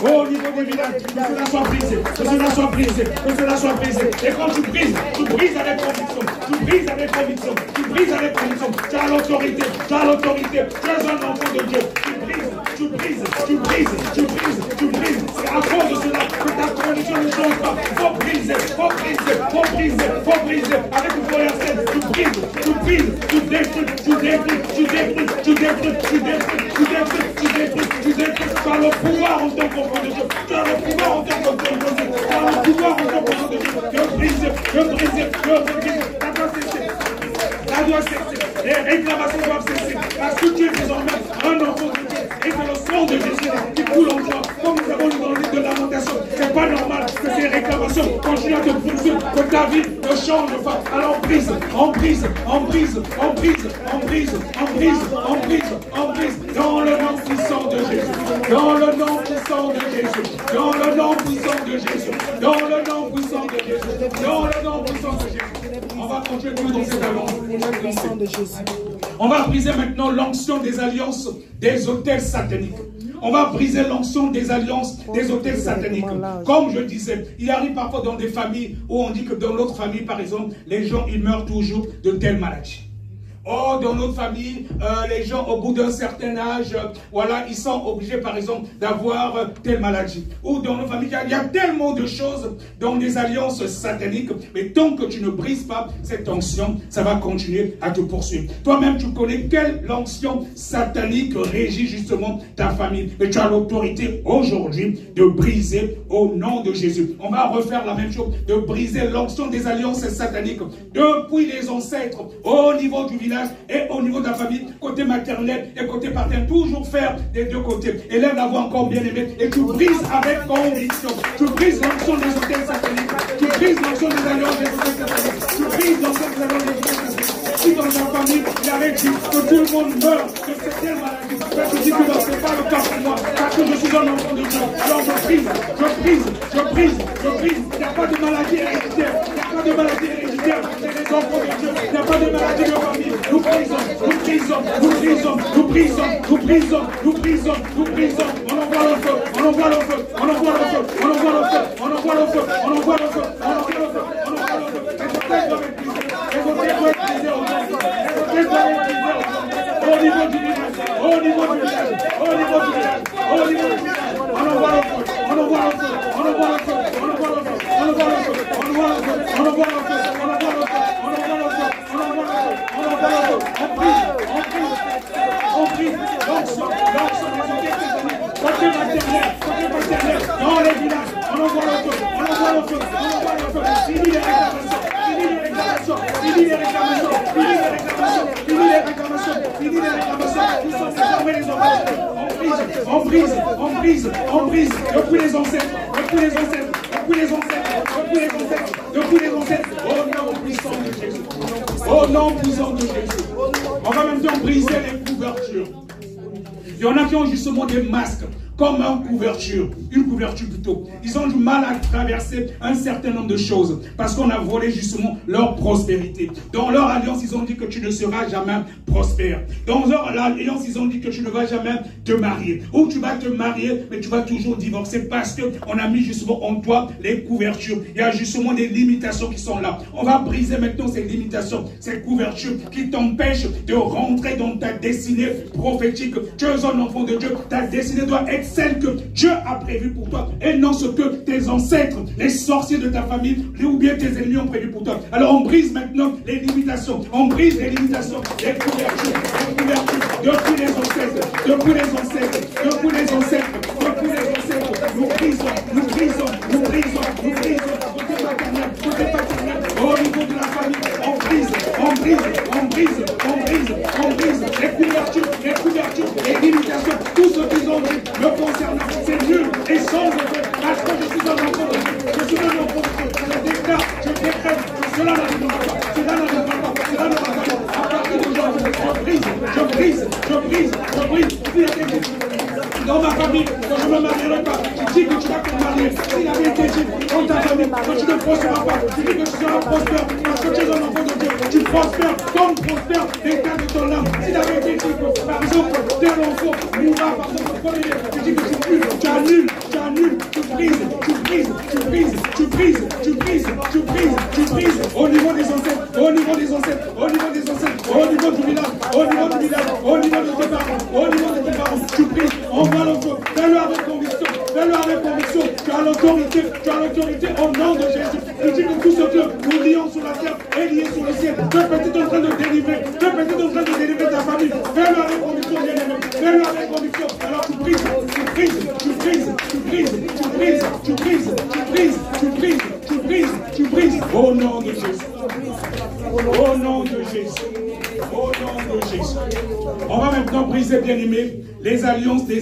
Au niveau des villages, que cela soit brisé, que cela soit brisé, que cela soit brisé. Et quand tu brises avec conviction, tu brises avec conviction, tu brises avec conviction. Tu as l'autorité, tu as l'autorité, tu es un enfant de Dieu. Tu brises. C'est à cause de cela que ta condition ne change pas. Faut briser. Avec une colère saine, tu détruis. Tu as le pouvoir en tant qu'enfant de Dieu. Tu as le pouvoir en tant qu'enfant de Dieu. Tu as le pouvoir en tant qu'enfant de Dieu. Je brise. Ça doit cesser. Les réclamations doivent cesser. Parce que tu es désormais un enfant de Dieu. Et que le sang de Jésus qui coule en toi, comme nous avons lu dans le livre de Lamentation, c'est pas normal que ces réclamations continuent à te poursuivre, que ta vie ne change pas. Alors brise. Dans le nom puissant de Jésus. Dans le nom puissant de Jésus. Dans le nom puissant de Jésus. Dans le nom puissant de Jésus. Dans le nom puissant de Jésus. On va continuer dans cet alliance. On va briser maintenant l'onction des alliances des autels sataniques. On va briser l'onction des alliances des autels sataniques. Comme je disais, il arrive parfois dans des familles où on dit que dans l'autre famille, par exemple, les gens ils meurent toujours de telle maladie. Oh, dans notre famille, les gens, au bout d'un certain âge, voilà, ils sont obligés, par exemple, d'avoir telle maladie. Ou dans nos familles, il y a tellement de choses dans des alliances sataniques. Mais tant que tu ne brises pas cette onction, ça va continuer à te poursuivre. Toi-même, tu connais quelle onction satanique régit justement ta famille. Mais tu as l'autorité aujourd'hui de briser au nom de Jésus. On va refaire la même chose, de briser l'onction des alliances sataniques depuis les ancêtres, au niveau du village, et au niveau de la famille, côté maternel et côté paternel, toujours faire des deux côtés. Et là, d'avoir encore bien aimé. Et tu brises avec conviction. Tu brises l'onction des hôtels sataniques. Tu brises l'onction des alliances des hôtels sataniques. Tu brises l'onction des alliances des hôtels sataniques. Si dans ta famille, il avait dit que tout le monde meurt de cette telle maladie, tu dis que non, ce n'est pas le cas pour moi, parce que je suis un enfant de Dieu. Alors je brise. Il n'y a pas de maladie héréditaire. Il n'y a pas de maladie héréditaire. C'est les enfants de Dieu. Il n'y a pas de maladie de famille. Nous brisons. On envoie le feu. Au niveau du village. On brise l'onction côté maternel, dans les villages, on envoie le feu. Fini les réclamations. Nous sommes désormais les enfants. On brise. Depuis les ancêtres. Au nom puissant de Jésus. On va même temps briser les couvertures. Il y en a qui ont justement des masques comme une couverture plutôt. Ils ont du mal à traverser un certain nombre de choses parce qu'on a volé justement leur prospérité. Dans leur alliance, ils ont dit que tu ne seras jamais prospère. Dans leur alliance, ils ont dit que tu ne vas jamais te marier. Ou tu vas te marier, mais tu vas toujours divorcer parce qu'on a mis justement en toi les couvertures. Il y a justement des limitations qui sont là. On va briser maintenant ces limitations, ces couvertures qui t'empêchent de rentrer dans ta destinée prophétique. Tu es un enfant de Dieu. Ta destinée doit être celle que Dieu a prévue pour toi et non ce que tes ancêtres, les sorciers de ta famille ou bien tes ennemis ont prévu pour toi. Alors on brise maintenant les limitations, les couvertures depuis les ancêtres, nous brisons, côté paternel, au niveau de la famille, on brise les couvertures, les limitations, tout ce qu'ils ont dit me concernant, c'est nul et sans effet, parce que je suis un enfant de Dieu, je décrète, cela n'arrivera pas, à partir d'aujourd'hui, je brise, dans ma famille, quand je ne me marierai pas, tu dis que tu vas te marier. S'il avait été dit dans ta famille, que tu ne prospéreras pas, tu dis que tu seras prospère, parce que tu es un enfant de Dieu, tu prospères comme prospère l'état de ton âme. S'il avait été dit que, par exemple, tel enfant mourra par son premier, tu dis que tu annules au niveau de tes parents, au niveau de tes parents, tu pries, envoie le feu, fais-le avec conviction, fais-le avec conviction, tu as l'autorité au nom de Jésus. Tu dis que tout ce que nous lions sur la terre est lié sur le ciel. Tu es peut-être en train de délivrer, tu es peut-être en train de délivrer ta famille, fais-le avec conviction, bien-aimé, fais-le avec conviction. Alors tu prises, tu prises, tu prises, tu prises, tu prises, tu prises, tu prises, tu prises, tu prises, tu prises, au nom de Jésus. Au nom de Jésus. Au nom de Jésus. On va maintenant briser, bien-aimés, les alliances des